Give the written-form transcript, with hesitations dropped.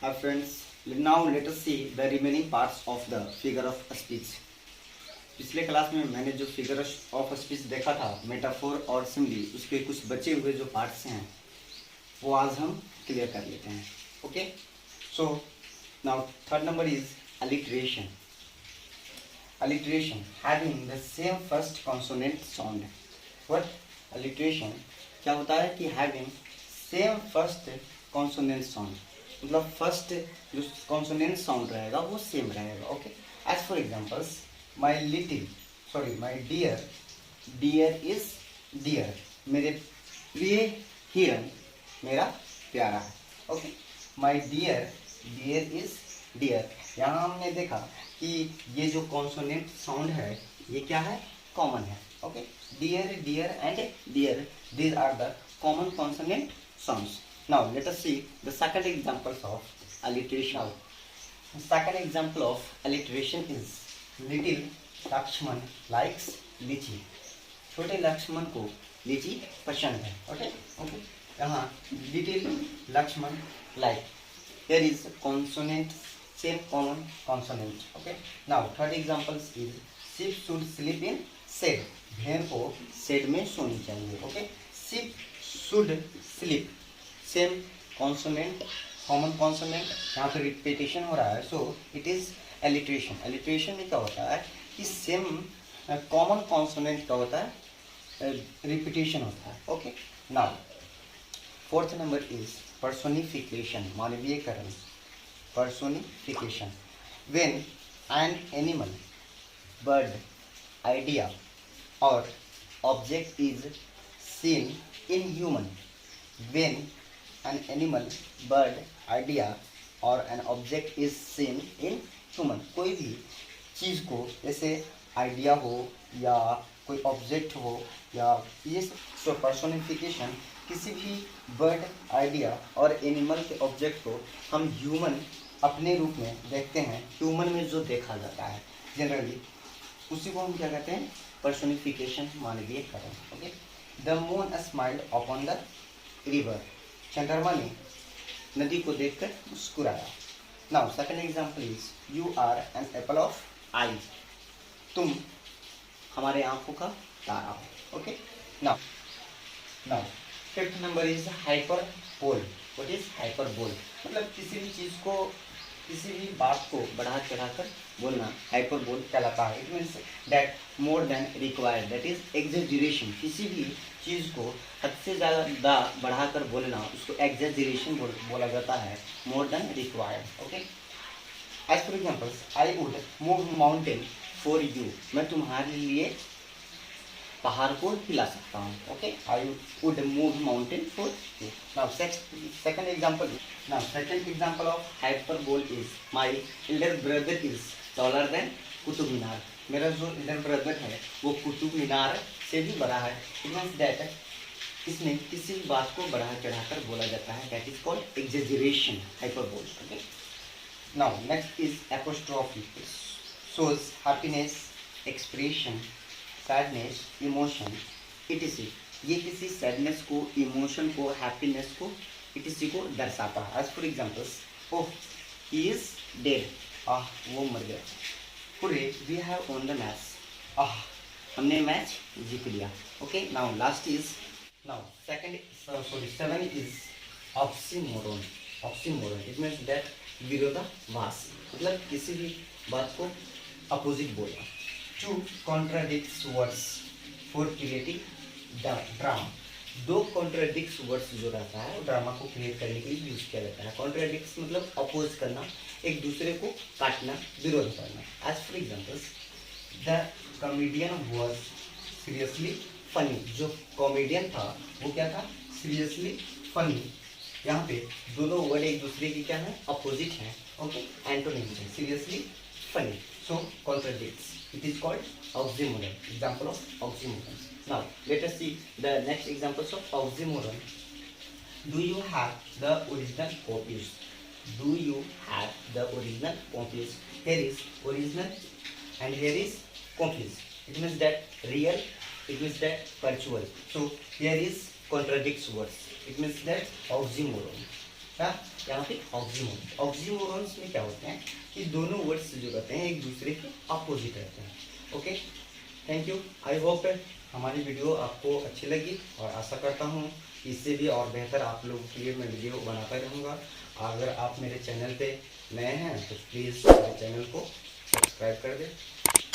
Hi friends, now let us see the remaining parts of the figure of speech. पिछले class में मैंने जो figure of speech देखा था मेटाफोर और सिम्बली, उसके कुछ बचे हुए जो पार्ट्स हैं वो आज हम क्लियर कर लेते हैं. Okay, so now third number is alliteration. Alliteration having the same first consonant sound. What alliteration क्या होता है कि having same first consonant sound, मतलब फर्स्ट जो कॉन्सोनेंट साउंड रहेगा वो सेम रहेगा. Okay, as for examples my little sorry my dear, dear is dear, मेरे प्रिय हिरन मेरा प्यारा है. Okay, my dear, dear is dear. यहाँ हमने देखा कि ये जो कॉन्सोनेंट साउंड है ये क्या है, कॉमन है. Okay, dear, dear and dear, these are the common consonant sounds. Now let us see the second examples of alliteration. The second example of alliteration is little Lakshman likes lychee. छोटे लक्ष्मण को लीची पसंद है. Okay okay, यहाँ little Lakshman like, here is consonant, same common consonant. Okay, now third example is sheep should sleep in shade. भेड़ को shade में सोनी चाहिए. Okay, sheep should sleep, same consonant, common consonant, यहाँ पे रिपीटेशन हो रहा है, so it is alliteration. Alliteration में क्या होता है कि सेम कॉमन कॉन्सोनेंट क्या होता है, रिपीटेशन होता है. Okay, now fourth number is personification, मानवीयकरण. Personification when an animal, bird, idea और object is seen in human. When an animal, bird, idea or an object is seen in human, कोई भी चीज़ को, जैसे आइडिया हो या कोई ऑब्जेक्ट हो या ये पर्सोनिफिकेशन, किसी भी बर्ड, आइडिया और एनिमल के ऑब्जेक्ट को हम ह्यूमन अपने रूप में देखते हैं, ह्यूमन में जो देखा जाता है जनरली, उसी को हम क्या कहते हैं, पर्सोनिफिकेशन, मानवीयकरण. Okay, The moon smiled upon the river. चंद्रमा ने नदी को देखकर मुस्कुराया. Now second example is you are an apple of eye. तुम हमारे आंखों का तारा हो. Okay, now fifth number is hyperbole. What is hyperbole? मतलब किसी भी चीज को, किसी भी बात को बढ़ा चढ़ाकर बोलना हाइपरबोल कहलाता है. It means that more than required, that is exaggeration. किसी भी चीज़ को हद से ज़्यादा बढ़ाकर बोलना उसको एग्जेजरेशन बोला जाता है, more than required. Okay, as for examples I would move mountain for you, मैं तुम्हारे लिए पहाड़ को हिला सकता हूँ. Okay, I would move mountain for you. Now second example of hyperbole is my elder brother is taller than Qutub Minar. मेरा जो elder brother है वो कुतुब मीनार से भी बड़ा है. इट मीन्स दैट इसमें किसी बात को बढ़ा चढ़ाकर बोला जाता है, that is called exaggeration, hyperbole. Okay, now next is apostrophe. shows happiness, expression, sadness, emotion, etc.. ये किसी सैडनेस को, इमोशन को, हैप्पीनेस को, इटीसी को दर्शाता है. As for examples, oh he is dead, ah वो मर गया. Hurray we have won the match, ah हमने मैच जीत लिया. Okay, now last is, now seven is oxymoron. Oxymoron it means that विरोधाभास, मतलब किसी भी बात को अपोजिट बोलना. Two contradicts words for creating drama. दो कॉन्ट्राडिक्ट्स वर्ड्स जो रहता है वो ड्रामा को क्रिएट करने के लिए यूज किया जाता है. कॉन्ट्राडिक्ट्स मतलब अपोज करना, एक दूसरे को काटना, विरोध करना. As for examples the comedian was seriously funny. जो कॉमेडियन था वो क्या था, सीरियसली फनी. यहाँ पे दोनों वर्ड एक दूसरे की क्या है, अपोजिट है. ओके, एंटोनिम्स है, seriously funny. So contradicts. It is called oxymoron. Example of oxymoron. Now let us see the next examples of oxymoron. Do you have the original copies? Do you have the original copies? Here is original and here is copies. It means that real. It means that virtual. So here is contradicts words. It means that oxymoron. क्या यहाँ पे ऑक्सीमोरॉन्स। ऑक्सीमोरॉन्स में क्या होते हैं कि दोनों words जो रहते हैं एक दूसरे के अपोजिट रहते हैं। Okay, thank you. I hope हमारी वीडियो आपको अच्छी लगी और आशा करता हूँ इससे भी और बेहतर आप लोगों के लिए मैं वीडियो बनाता रहूँगा। अगर आप मेरे चैनल पे नए हैं तो प्लीज़ मेरे चैनल को सब्सक्राइब कर दें।